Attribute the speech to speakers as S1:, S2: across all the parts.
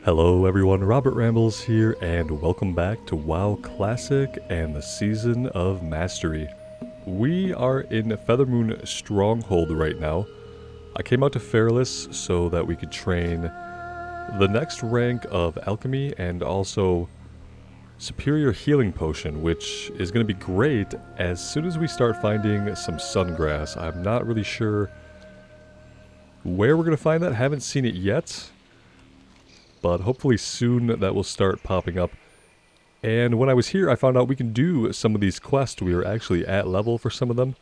S1: Hello everyone, Robert Rambles here, and welcome back to WoW Classic and the Season of Mastery. We are in Feathermoon Stronghold right now. I came out to Fairless so that we could train the next rank of alchemy and also superior healing potion, which is going to be great as soon as we start finding some sungrass. I'm not really sure where we're going to find that, haven't seen it yet. But hopefully soon that will start popping up. And when I was here, I found out we can do some of these quests. We are actually at level for some of them.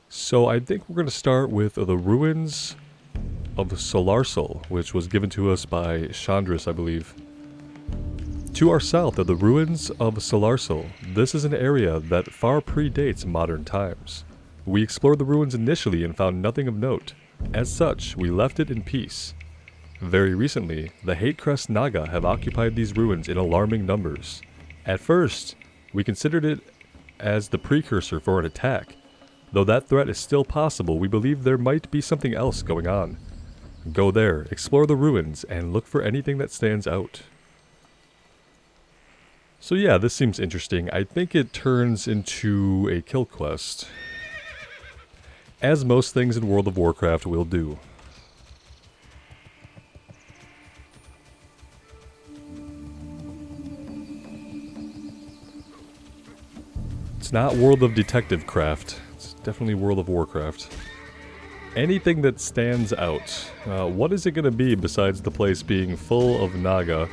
S1: So I think we're going to start with the Ruins of Solarsol, which was given to us by Chandris, I believe. To our south are the Ruins of Solarsol. This is an area that far predates modern times. We explored the ruins initially and found nothing of note. As such, we left it in peace. Very recently, the Hatecrest Naga have occupied these ruins in alarming numbers. At first, we considered it as the precursor for an attack. Though that threat is still possible, we believe there might be something else going on. Go there, explore the ruins, and look for anything that stands out. So yeah, this seems interesting. I think it turns into a kill quest, as most things in World of Warcraft will do. It's not World of Detective Craft. It's definitely World of Warcraft. Anything that stands out. What is it going to be besides the place being full of naga?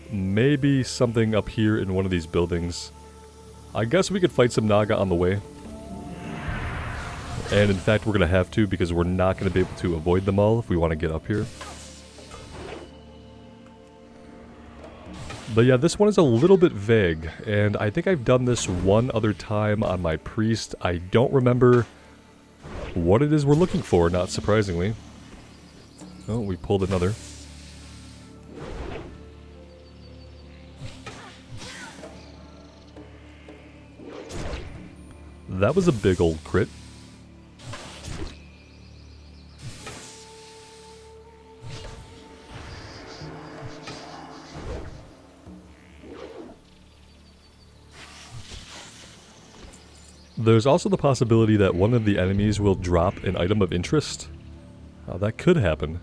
S1: Maybe something up here in one of these buildings. I guess we could fight some naga on the way. And in fact, we're going to have to because we're not going to be able to avoid them all if we want to get up here. But yeah, this one is a little bit vague, and I think I've done this one other time on my priest. I don't remember what it is we're looking for, not surprisingly. Oh, we pulled another. That was a big old crit. There's also the possibility that one of the enemies will drop an item of interest. That could happen,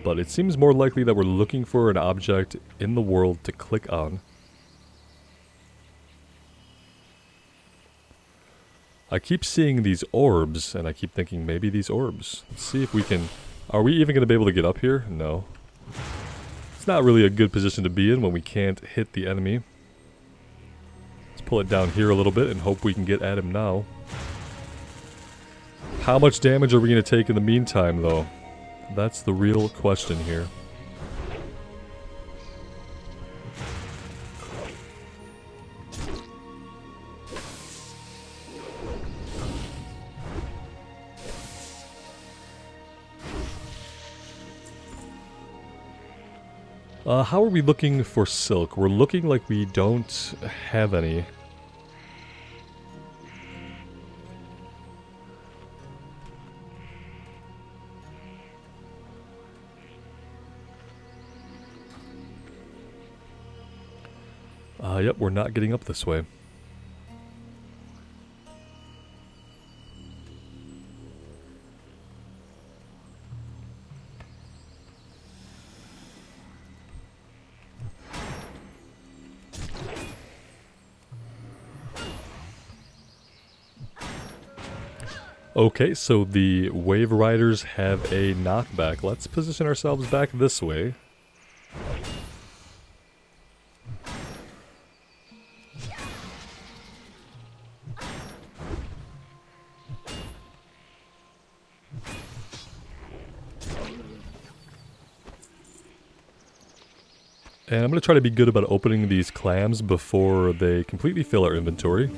S1: but it seems more likely that we're looking for an object in the world to click on. I keep seeing these orbs, and I keep thinking maybe these orbs. Let's see if we can... Are we even going to be able to get up here? No. It's not really a good position to be in when we can't hit the enemy. Pull it down here a little bit and hope we can get at him now. How much damage are we going to take in the meantime, though? That's the real question here. How are we looking for silk? We're looking like we don't have any. Yep, we're not getting up this way. Okay, so the Wave Riders have a knockback. Let's position ourselves back this way. And I'm going to try to be good about opening these clams before they completely fill our inventory.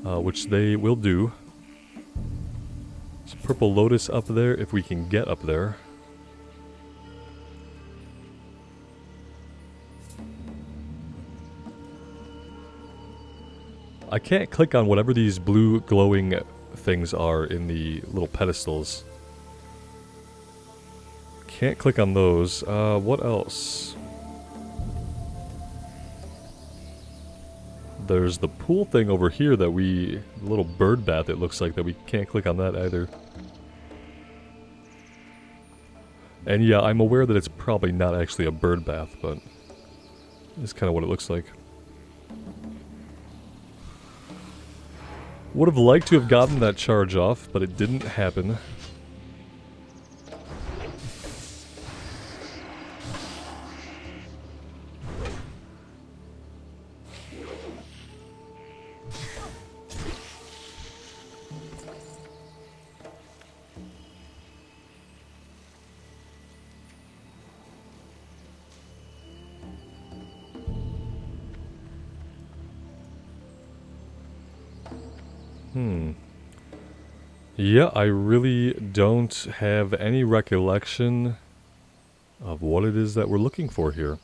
S1: Which they will do. There's a purple lotus up there if we can get up there. I can't click on whatever these blue glowing things are in the little pedestals. Can't click on those. What else? There's the pool thing over here that the little bird bath it looks like, that we can't click on that either. And yeah, I'm aware that it's probably not actually a bird bath, but it's kind of what it looks like. Would have liked to have gotten that charge off, but it didn't happen. Yeah, I really don't have any recollection of what it is that we're looking for here.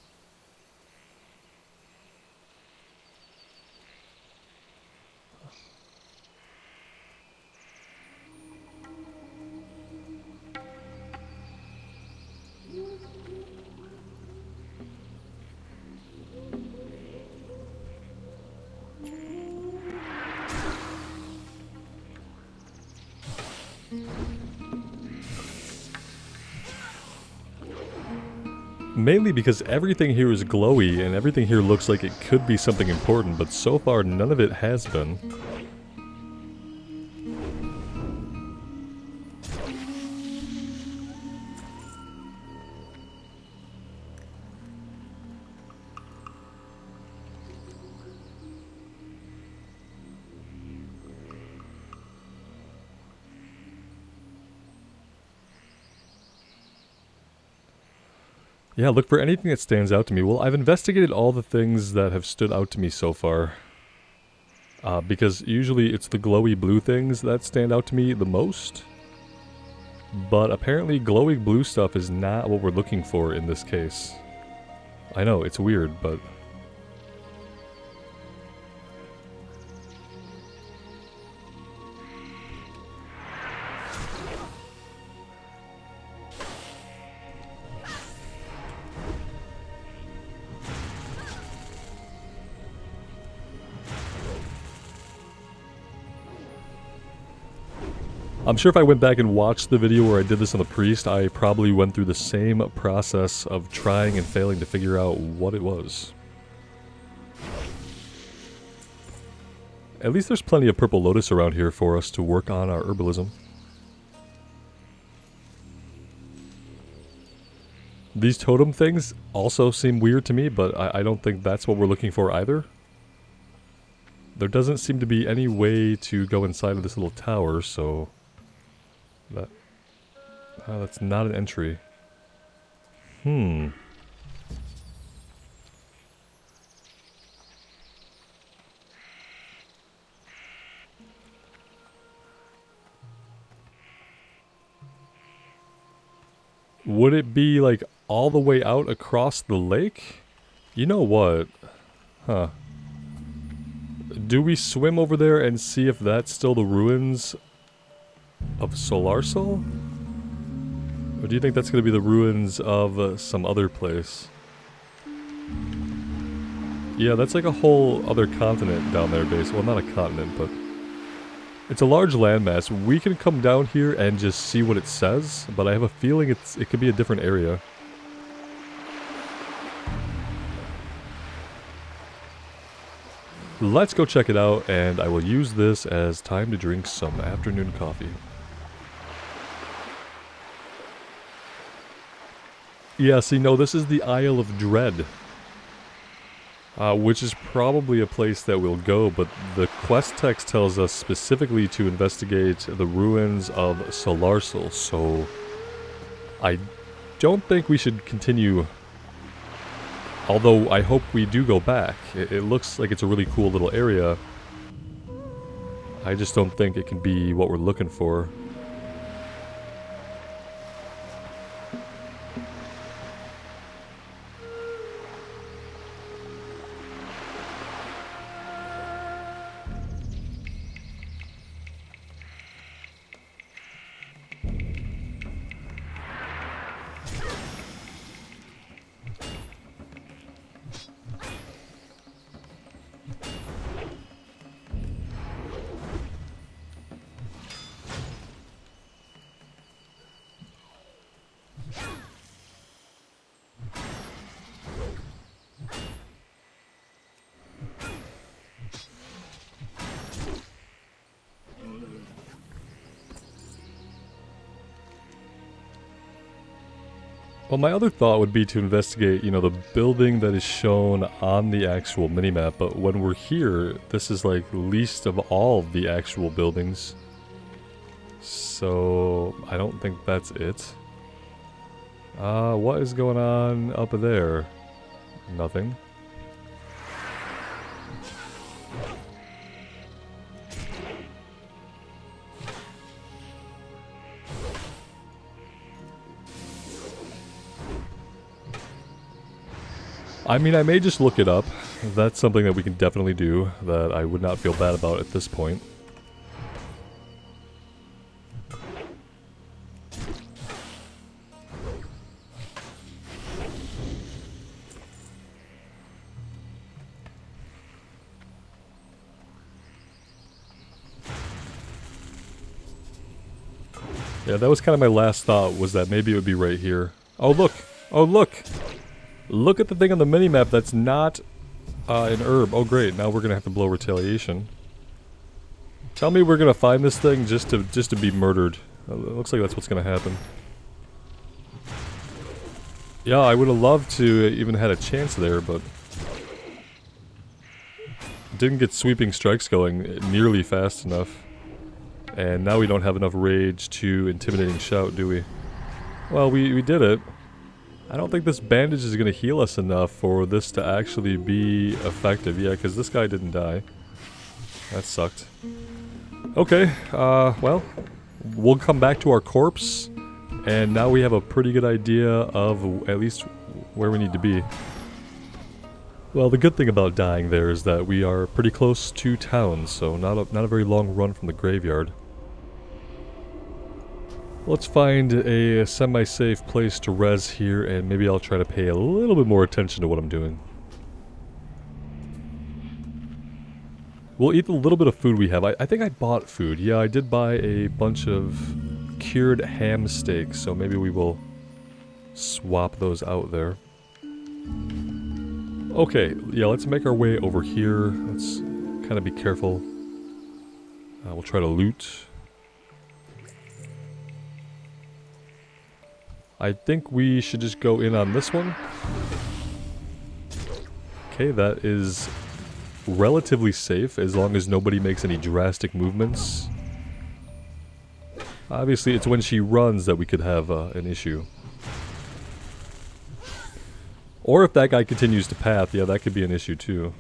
S1: Mainly because everything here is glowy and everything here looks like it could be something important, but so far none of it has been. Yeah, look for anything that stands out to me. Well, I've investigated all the things that have stood out to me so far. Because usually it's the glowy blue things that stand out to me the most. But apparently glowing blue stuff is not what we're looking for in this case. I know, it's weird, but... I'm sure if I went back and watched the video where I did this on the priest, I probably went through the same process of trying and failing to figure out what it was. At least there's plenty of purple lotus around here for us to work on our herbalism. These totem things also seem weird to me, but I don't think that's what we're looking for either. There doesn't seem to be any way to go inside of this little tower, so... that's not an entry. Would it be, like, all the way out across the lake? You know what? Huh. Do we swim over there and see if that's still the ruins of Solarsol? Or do you think that's going to be the ruins of some other place? Yeah, that's like a whole other continent down there, basically. Well, not a continent, but... it's a large landmass. We can come down here and just see what it says, but I have a feeling it could be a different area. Let's go check it out, and I will use this as time to drink some afternoon coffee. Yeah, see, no, this is the Isle of Dread. Which is probably a place that we'll go, but the quest text tells us specifically to investigate the ruins of Solarsol, so... I don't think we should continue... although I hope we do go back. It looks like it's a really cool little area. I just don't think it can be what we're looking for. Well, my other thought would be to investigate, you know, the building that is shown on the actual minimap, but when we're here, this is like least of all the actual buildings. So, I don't think that's it. What is going on up there? Nothing. I mean, I may just look it up. That's something that we can definitely do, that I would not feel bad about at this point. Yeah, that was kind of my last thought, was that maybe it would be right here. Oh, look! Oh, look! Look at the thing on the minimap that's not an herb. Oh, great. Now we're going to have to blow retaliation. Tell me we're going to find this thing just to be murdered. It looks like that's what's going to happen. Yeah, I would have loved to even had a chance there, but didn't get sweeping strikes going nearly fast enough. And now we don't have enough rage to intimidating shout, do we? Well, we did it. I don't think this bandage is going to heal us enough for this to actually be effective. Yeah, because this guy didn't die. That sucked. Okay, well, we'll come back to our corpse. And now we have a pretty good idea of at least where we need to be. Well, the good thing about dying there is that we are pretty close to town, so not a very long run from the graveyard. Let's find a semi-safe place to res here, and maybe I'll try to pay a little bit more attention to what I'm doing. We'll eat the little bit of food we have. I think I bought food. Yeah, I did buy a bunch of cured ham steaks, so maybe we will swap those out there. Okay, yeah, let's make our way over here. Let's kind of be careful. We'll try to loot. I think we should just go in on this one. Okay, that is relatively safe as long as nobody makes any drastic movements. Obviously, it's when she runs that we could have an issue. Or if that guy continues to path, yeah, that could be an issue too.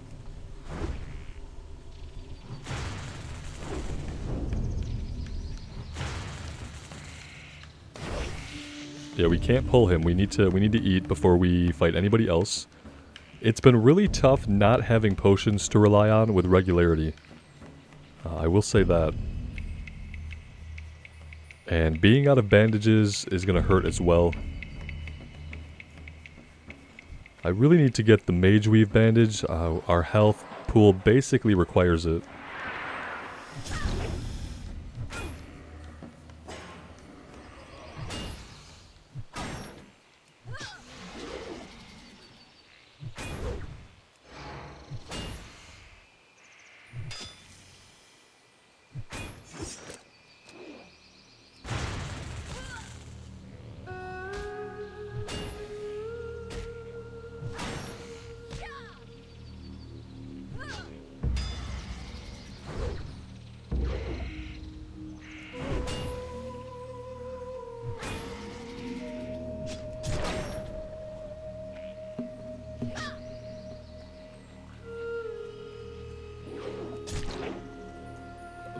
S1: Yeah, we can't pull him. We need to eat before we fight anybody else. It's been really tough not having potions to rely on with regularity. I will say that. And being out of bandages is going to hurt as well. I really need to get the Mage Weave bandage. Our health pool basically requires it.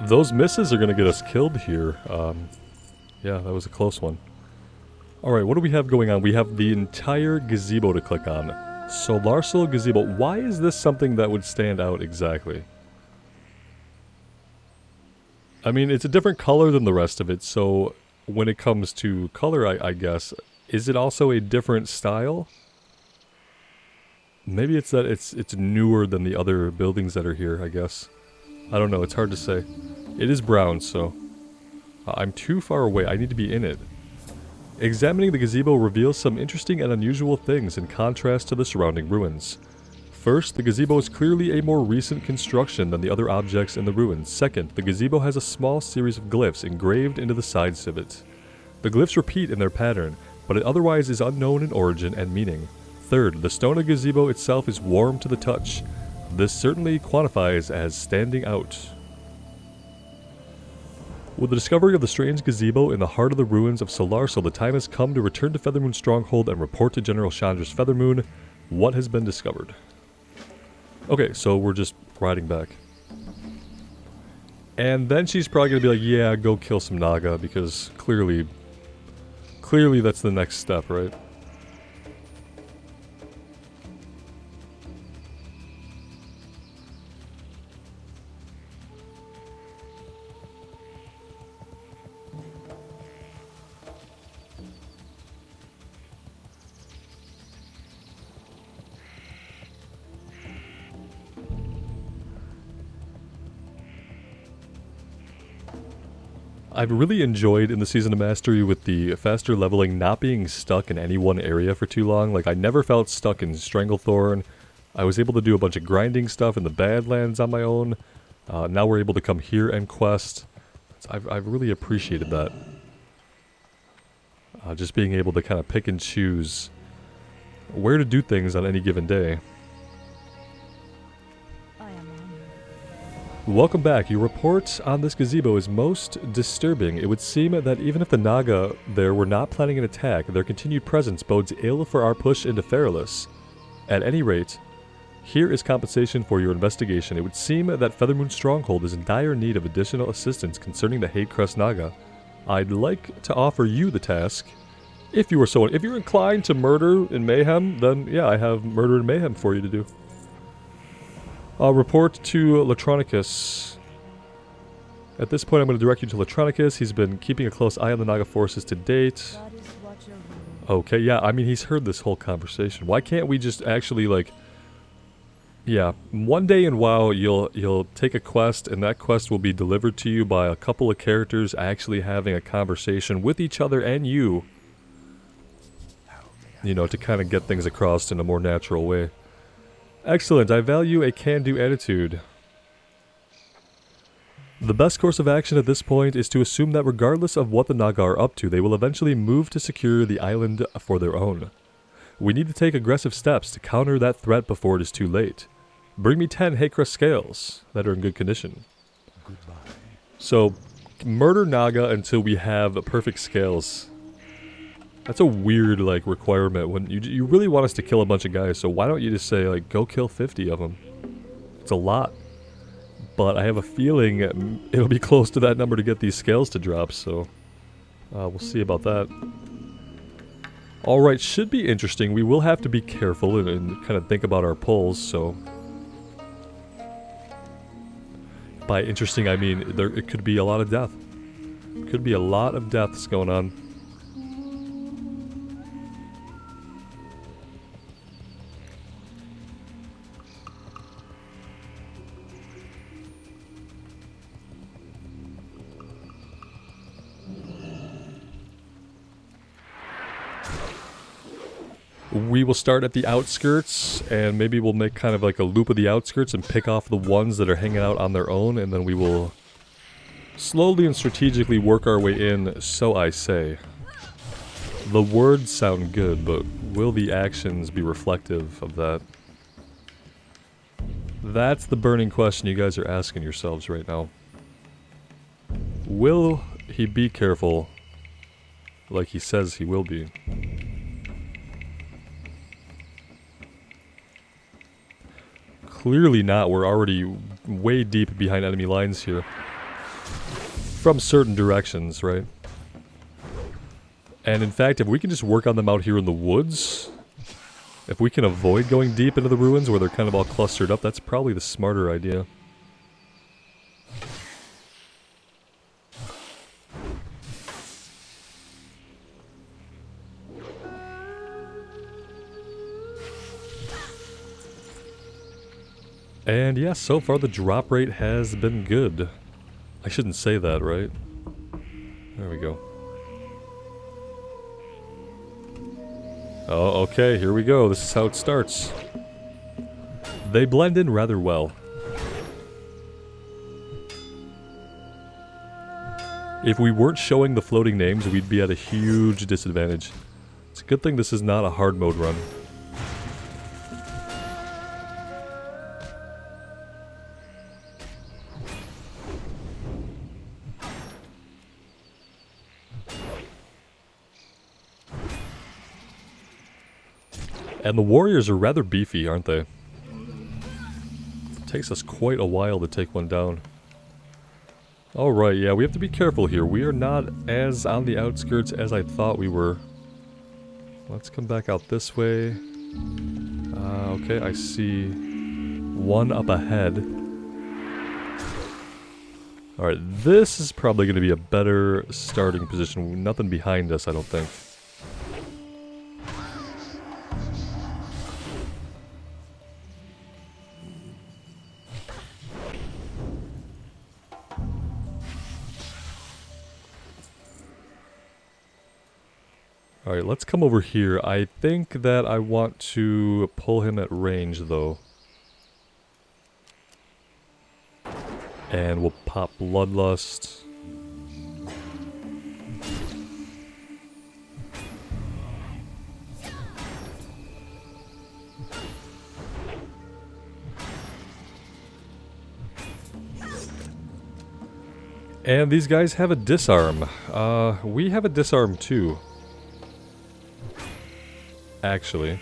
S1: Those misses are going to get us killed here. Yeah, that was a close one. Alright, what do we have going on? We have the entire gazebo to click on. Solarsal gazebo. Why is this something that would stand out exactly? I mean, it's a different color than the rest of it, so when it comes to color, I guess, is it also a different style? Maybe it's that it's newer than the other buildings that are here, I guess. I don't know, it's hard to say. It is brown, so I'm too far away. I need to be in it. Examining the gazebo reveals some interesting and unusual things in contrast to the surrounding ruins. First, the gazebo is clearly a more recent construction than the other objects in the ruins. Second, the gazebo has a small series of glyphs engraved into the sides of it. The glyphs repeat in their pattern, but it otherwise is unknown in origin and meaning. Third, the stone of gazebo itself is warm to the touch. This certainly quantifies as standing out. With the discovery of the strange gazebo in the heart of the ruins of Solarsel, the time has come to return to Feathermoon Stronghold and report to General Chandra's Feathermoon what has been discovered. Okay, so we're just riding back. And then she's probably going to be like, yeah, go kill some naga, because clearly that's the next step, right? I've really enjoyed in the Season of Mastery with the faster leveling not being stuck in any one area for too long. Like, I never felt stuck in Stranglethorn. I was able to do a bunch of grinding stuff in the Badlands on my own. Now we're able to come here and quest. I've really appreciated that. Just being able to kind of pick and choose where to do things on any given day. Welcome back. Your report on this gazebo is most disturbing. It would seem that even if the naga there were not planning an attack, their continued presence bodes ill for our push into Feralus. At any rate, here is compensation for your investigation. It would seem that Feathermoon Stronghold is in dire need of additional assistance concerning the Hadecrest Naga. I'd like to offer you the task. If you're inclined to murder and mayhem, then yeah, I have murder and mayhem for you to do. Report to Latronicus. At this point, I'm going to direct you to Latronicus. He's been keeping a close eye on the Naga forces to date. Okay, yeah, I mean, he's heard this whole conversation. Why can't we just actually, like... Yeah, one day in WoW, you'll take a quest, and that quest will be delivered to you by a couple of characters actually having a conversation with each other and you. You know, to kind of get things across in a more natural way. Excellent, I value a can-do attitude. The best course of action at this point is to assume that regardless of what the Naga are up to, they will eventually move to secure the island for their own. We need to take aggressive steps to counter that threat before it is too late. Bring me 10 Hadecrest scales that are in good condition. Goodbye. So, murder Naga until we have perfect scales. That's a weird, like, requirement. When you really want us to kill a bunch of guys, so why don't you just say, like, go kill 50 of them? It's a lot. But I have a feeling it'll be close to that number to get these scales to drop, so... we'll see about that. Alright, should be interesting. We will have to be careful and kind of think about our pulls, so... By interesting, I mean, it could be a lot of death. Could be a lot of deaths going on. We will start at the outskirts, and maybe we'll make kind of like a loop of the outskirts and pick off the ones that are hanging out on their own, and then we will slowly and strategically work our way in, so I say. The words sound good, but will the actions be reflective of that? That's the burning question you guys are asking yourselves right now. Will he be careful like he says he will be? Clearly not. We're already way deep behind enemy lines here. From certain directions, right? And in fact, if we can just work on them out here in the woods, if we can avoid going deep into the ruins where they're kind of all clustered up, that's probably the smarter idea. And yeah, so far the drop rate has been good. I shouldn't say that, right? There we go. Oh, okay, here we go. This is how it starts. They blend in rather well. If we weren't showing the floating names, we'd be at a huge disadvantage. It's a good thing this is not a hard mode run. And the warriors are rather beefy, aren't they? It takes us quite a while to take one down. Alright, yeah, we have to be careful here. We are not as on the outskirts as I thought we were. Let's come back out this way. Okay, I see one up ahead. Alright, this is probably going to be a better starting position. Nothing behind us, I don't think. Alright, let's come over here. I think that I want to pull him at range, though. And we'll pop Bloodlust. And these guys have a disarm. We have a disarm too. Actually.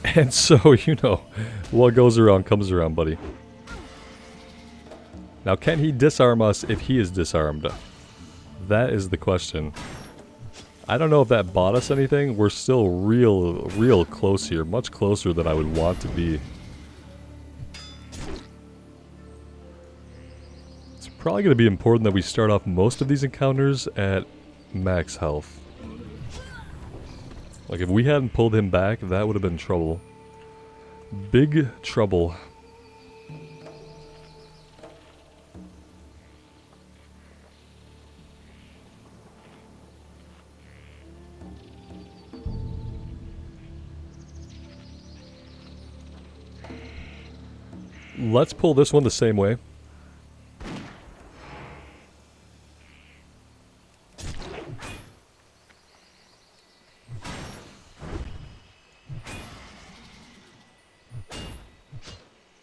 S1: And so, you know, what goes around comes around, buddy. Now, can he disarm us if he is disarmed? That is the question. I don't know if that bought us anything. We're still real close here. Much closer than I would want to be. Probably going to be important that we start off most of these encounters at max health. Like, if we hadn't pulled him back, that would have been trouble. Big trouble. Let's pull this one the same way.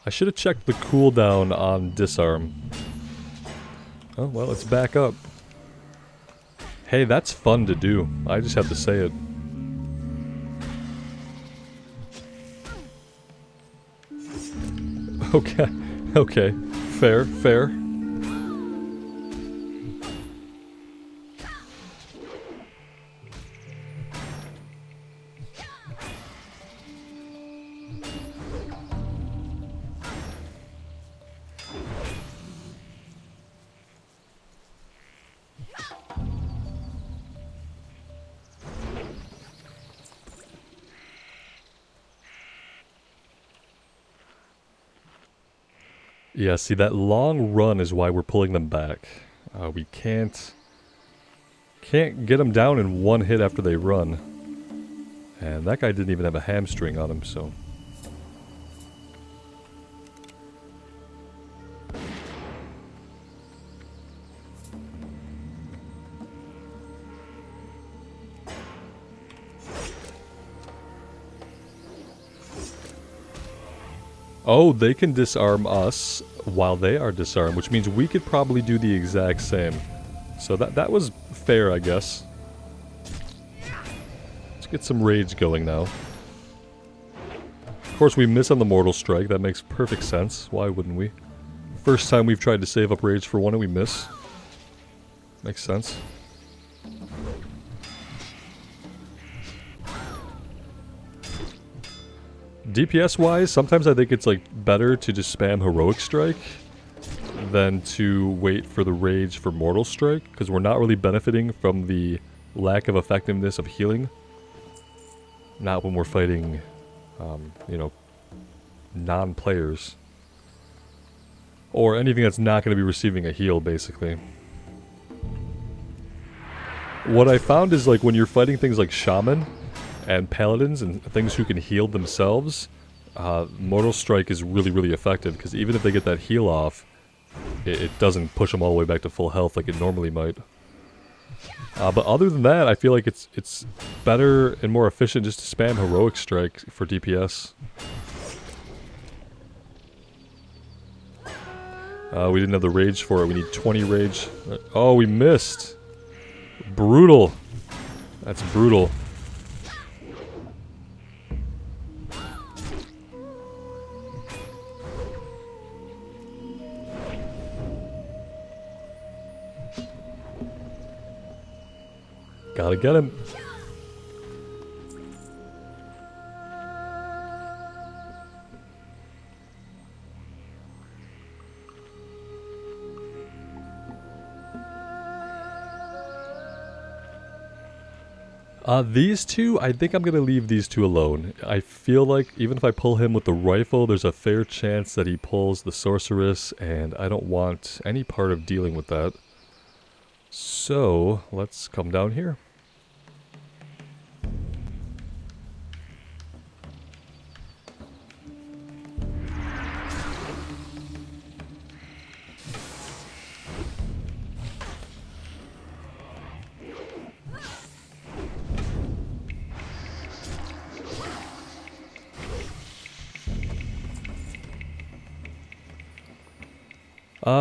S1: I should have checked the cooldown on disarm. Oh, well, it's back up. Hey, that's fun to do. I just have to say it. Okay, okay. Fair, fair. Yeah, see, that long run is why we're pulling them back. We can't get them down in one hit after they run. And that guy didn't even have a hamstring on him, so... Oh, they can disarm us while they are disarmed, which means we could probably do the exact same. So that was fair, I guess. Let's get some rage going now. Of course, we miss on the Mortal Strike. That makes perfect sense. Why wouldn't we? First time we've tried to save up rage for one and we miss. Makes sense. DPS-wise, sometimes I think it's like better to just spam Heroic Strike than to wait for the Rage for Mortal Strike, because we're not really benefiting from the lack of effectiveness of healing. Not when we're fighting, you know, non-players. Or anything that's not going to be receiving a heal, basically. What I found is, like, when you're fighting things like Shaman and Paladins and things who can heal themselves, Mortal Strike is really effective, because even if they get that heal off, it doesn't push them all the way back to full health like it normally might. But other than that, I feel like it's better and more efficient just to spam Heroic Strike for DPS. We didn't have the rage for it. We need 20 rage. Oh, we missed. Brutal. That's brutal. Gotta get him. These two, I think I'm going to leave these two alone. I feel like even if I pull him with the rifle, there's a fair chance that he pulls the sorceress, and I don't want any part of dealing with that. So, let's come down here.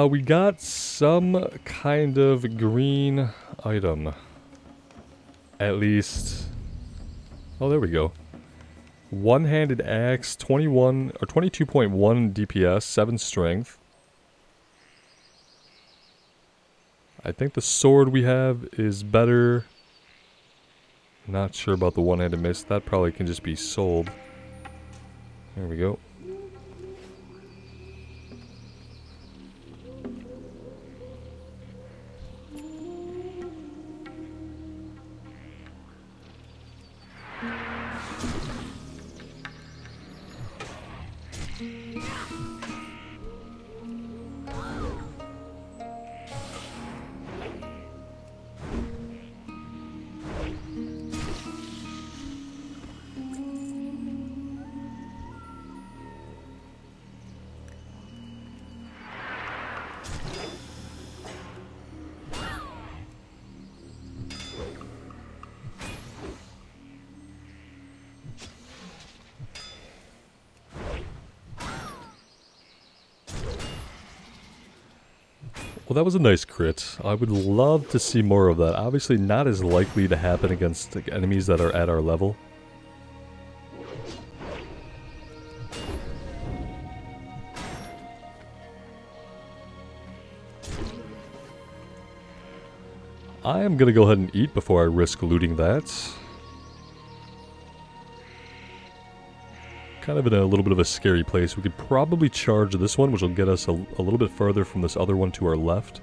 S1: We got some kind of green item. At least. Oh, there we go. One-handed axe, 21 or 22.1 DPS, 7 strength. I think the sword we have is better. Not sure about the one-handed mace. That probably can just be sold. There we go. Well, that was a nice crit. I would love to see more of that. Obviously not as likely to happen against enemies that are at our level. I am going to go ahead and eat before I risk looting that. Kind of in a little bit of a scary place. We could probably charge this one, which will get us a little bit further from this other one to our left.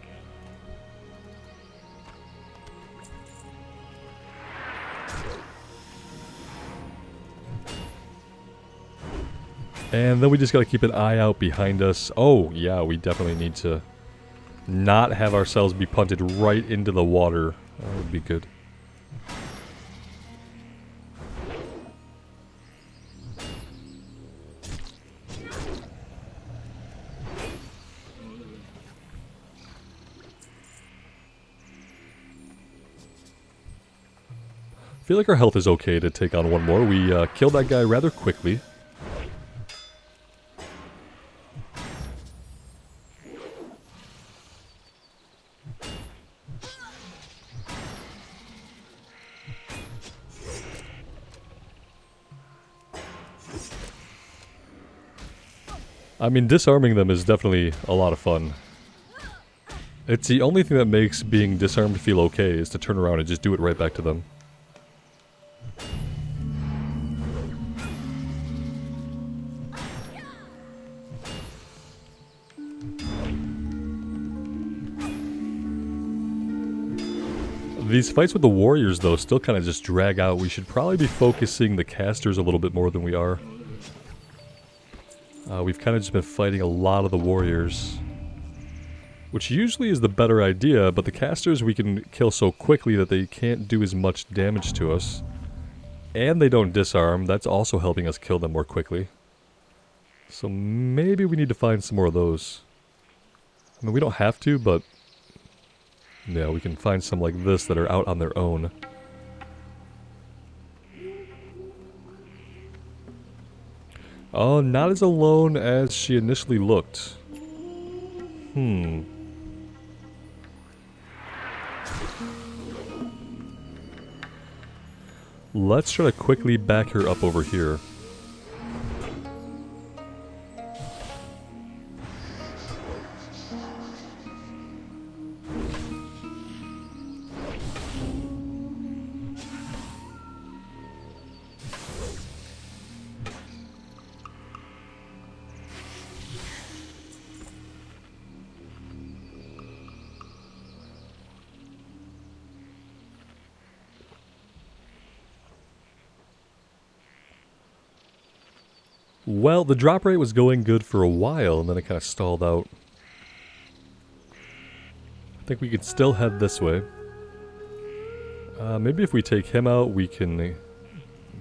S1: And then we just got to keep an eye out behind us. Oh, yeah, we definitely need to not have ourselves be punted right into the water. That would be good. I feel like our health is okay to take on one more. We killed that guy rather quickly. I mean, disarming them is definitely a lot of fun. It's the only thing that makes being disarmed feel okay is to turn around and just do it right back to them. These fights with the warriors, though, still kind of just drag out. We should probably be focusing the casters a little bit more than we are. We've kind of just been fighting a lot of the warriors, which usually is the better idea, but the casters we can kill so quickly that they can't do as much damage to us. And they don't disarm. That's also helping us kill them more quickly. So maybe we need to find some more of those. I mean, we don't have to, but yeah, we can find some like this that are out on their own. Oh, not as alone as she initially looked. Let's try to quickly back her up over here. Well, the drop rate was going good for a while, and then it kind of stalled out. I think we could still head this way. Maybe if we take him out, we can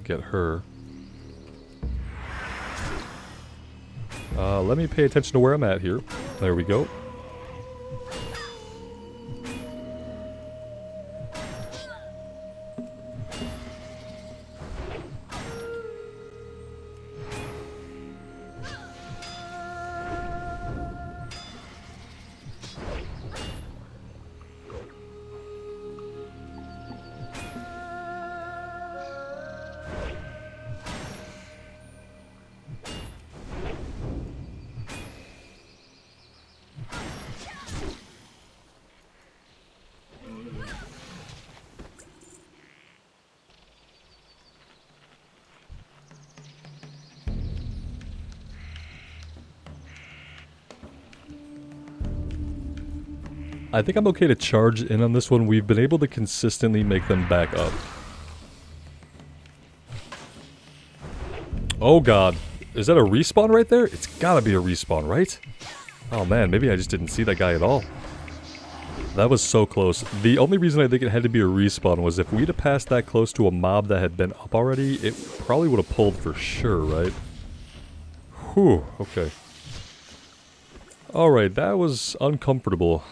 S1: get her. Let me pay attention to where I'm at here. There we go. I think I'm okay to charge in on this one. We've been able to consistently make them back up. Oh god. Is that a respawn right there? It's gotta be a respawn, right? Oh man, maybe I just didn't see that guy at all. That was so close. The only reason I think it had to be a respawn was if we'd have passed that close to a mob that had been up already, it probably would have pulled for sure, right? Whew, okay. Alright, that was uncomfortable.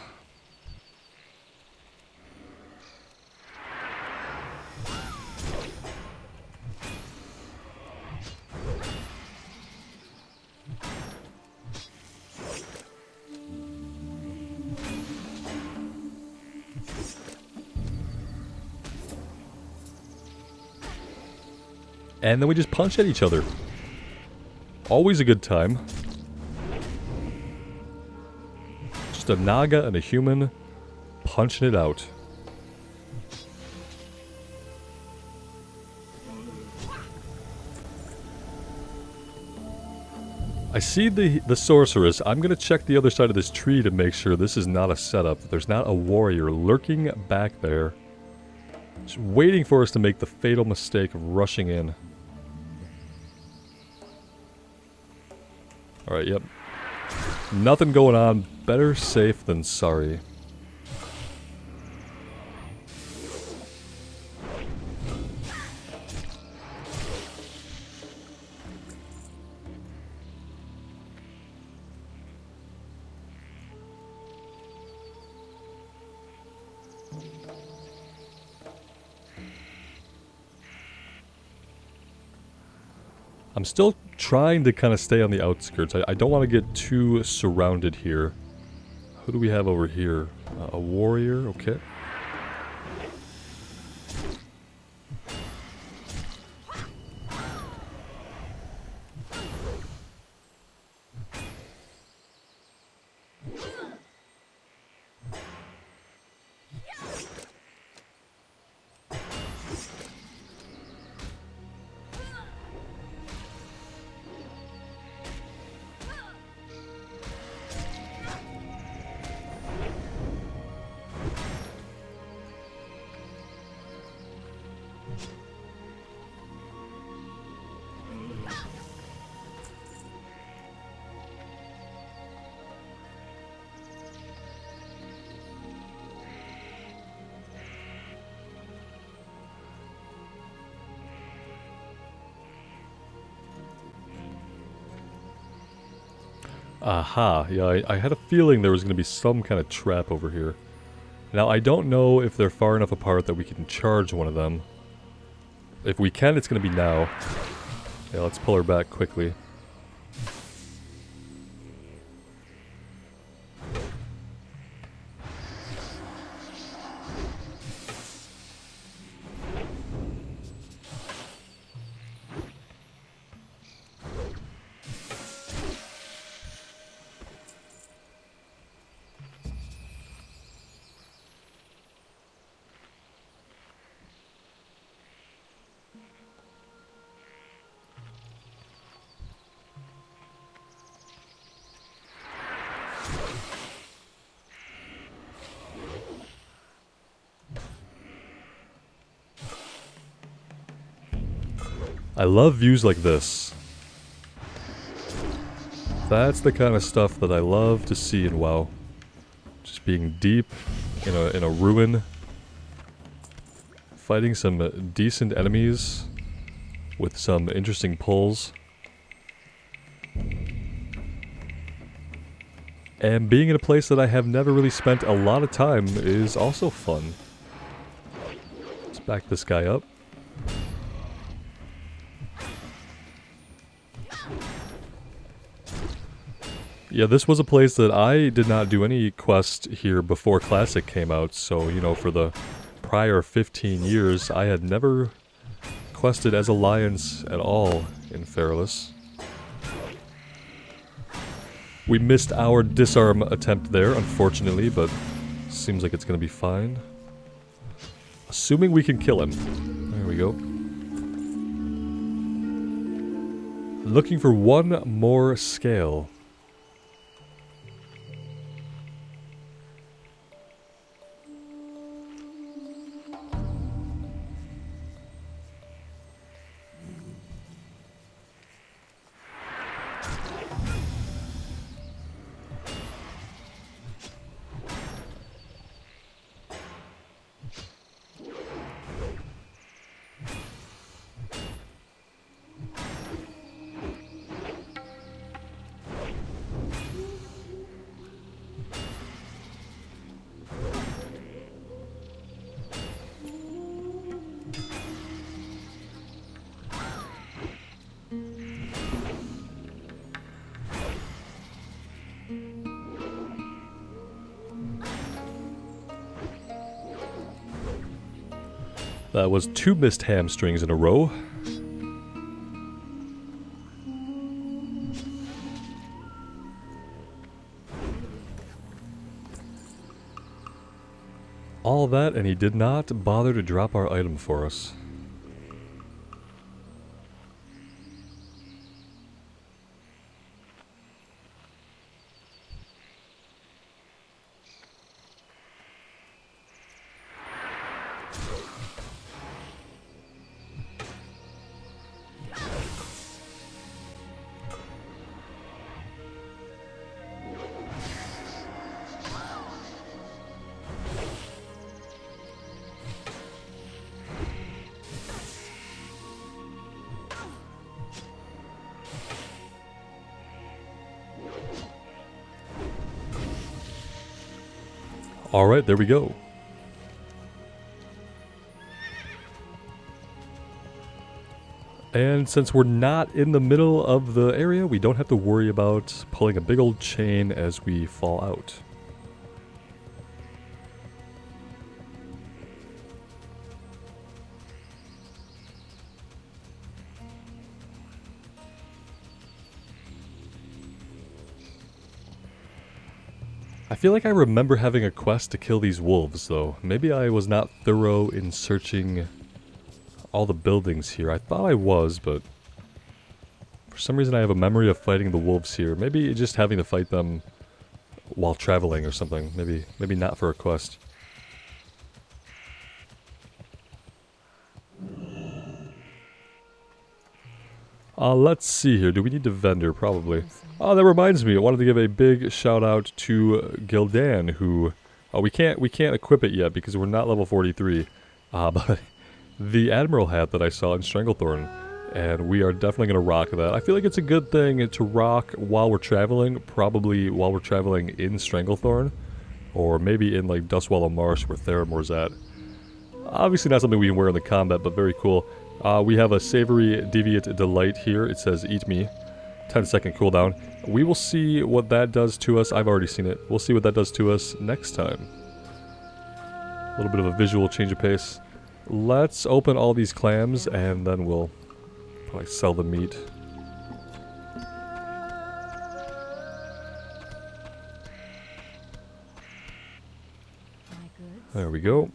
S1: And then we just punch at each other. Always a good time. Just a naga and a human punching it out. I see the sorceress. I'm going to check the other side of this tree to make sure this is not a setup. There's not a warrior lurking back there. Just waiting for us to make the fatal mistake of rushing in. Alright, yep. Nothing going on. Better safe than sorry. I'm still trying to kind of stay on the outskirts. I don't want to get too surrounded here. Who do we have over here? A warrior, okay. Aha, yeah, I had a feeling there was going to be some kind of trap over here. Now, I don't know if they're far enough apart that we can charge one of them. If we can, it's going to be now. Yeah, let's pull her back quickly. I love views like this. That's the kind of stuff that I love to see in WoW. Just being deep in a ruin, fighting some decent enemies with some interesting pulls, and being in a place that I have never really spent a lot of time is also fun. Let's back this guy up. Yeah, this was a place that I did not do any quest here before Classic came out, so, you know, for the prior 15 years, I had never quested as Alliance at all in Feralus. We missed our disarm attempt there, unfortunately, but seems like it's gonna be fine. Assuming we can kill him. There we go. Looking for one more scale. That was 2 missed hamstrings in a row. All that, and he did not bother to drop our item for us. Alright, there we go. And since we're not in the middle of the area, we don't have to worry about pulling a big old chain as we fall out. I feel like I remember having a quest to kill these wolves, though. Maybe I was not thorough in searching all the buildings here. I thought I was, but for some reason I have a memory of fighting the wolves here. Maybe just having to fight them while traveling or something. Maybe not for a quest. Let's see here. Do we need a vendor? Probably. Oh, that reminds me. I wanted to give a big shout out to Gildan, who we can't equip it yet because we're not level 43. But the Admiral hat that I saw in Stranglethorn, and we are definitely going to rock that. I feel like it's a good thing to rock while we're traveling, probably while we're traveling in Stranglethorn, or maybe in like Dustwallow Marsh where Theramore's at. Obviously not something we can wear in the combat, but very cool. We have a Savory Deviate Delight here. It says eat me. 10-second cooldown. We will see what that does to us. I've already seen it. We'll see what that does to us next time. A little bit of a visual change of pace. Let's open all these clams and then we'll probably sell the meat. There we go.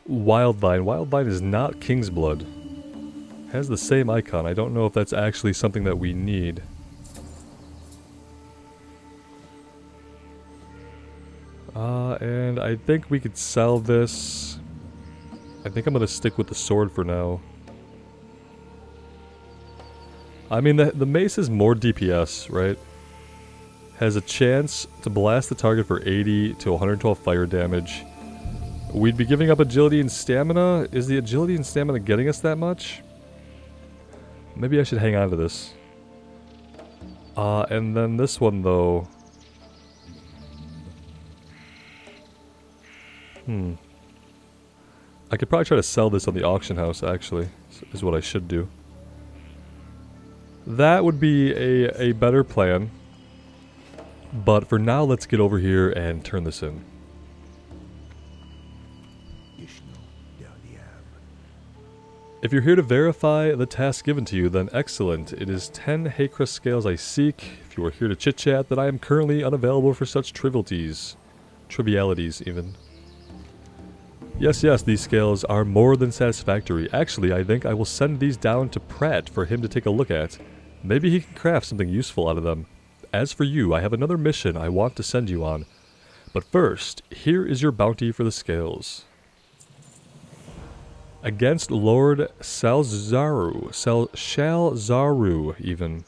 S1: Wildvine. Wildvine is not King's Blood. Has the same icon. I don't know if that's actually something that we need. And I think we could sell this. I think I'm going to stick with the sword for now. I mean, the mace is more DPS, right? Has a chance to blast the target for 80 to 112 fire damage. We'd be giving up agility and stamina. Is the agility and stamina getting us that much? Maybe I should hang on to this. And then this one, though. I could probably try to sell this on the auction house, actually, is what I should do. That would be a better plan. But for now, let's get over here and turn this in. If you're here to verify the task given to you, then excellent. It is 10 Haycrest scales I seek. If you are here to chit-chat, then I am currently unavailable for such trivialities. Trivialities, even. Yes, these scales are more than satisfactory. Actually, I think I will send these down to Pratt for him to take a look at. Maybe he can craft something useful out of them. As for you, I have another mission I want to send you on. But first, here is your bounty for the scales. Against Lord Shalzaru, even.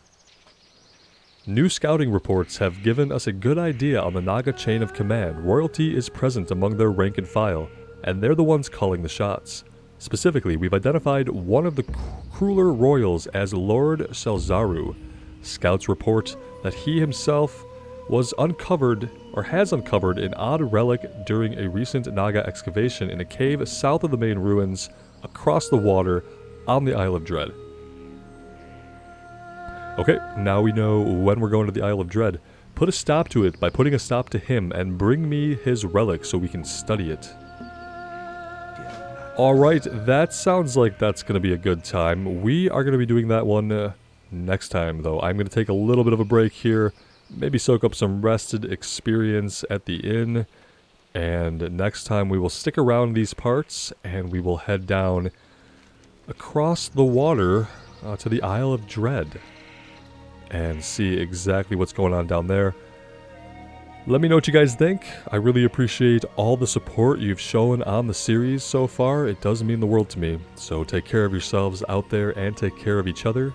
S1: New scouting reports have given us a good idea on the Naga chain of command. Royalty is present among their rank and file, and they're the ones calling the shots. Specifically, we've identified one of the crueler royals as Lord Shalzaru. Scouts report that he himself was uncovered, or has uncovered, an odd relic during a recent Naga excavation in a cave south of the main ruins, across the water, on the Isle of Dread. Okay, now we know when we're going to the Isle of Dread. Put a stop to it by putting a stop to him, and bring me his relic so we can study it. Alright, that sounds like that's going to be a good time. We are going to be doing that one next time, though. I'm going to take a little bit of a break here. Maybe soak up some rested experience at the inn. And next time we will stick around these parts and we will head down across the water to the Isle of Dread and see exactly what's going on down there. Let me know what you guys think. I really appreciate all the support you've shown on the series so far. It does mean the world to me. So take care of yourselves out there and take care of each other.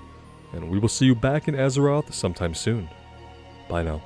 S1: And we will see you back in Azeroth sometime soon. Bye now.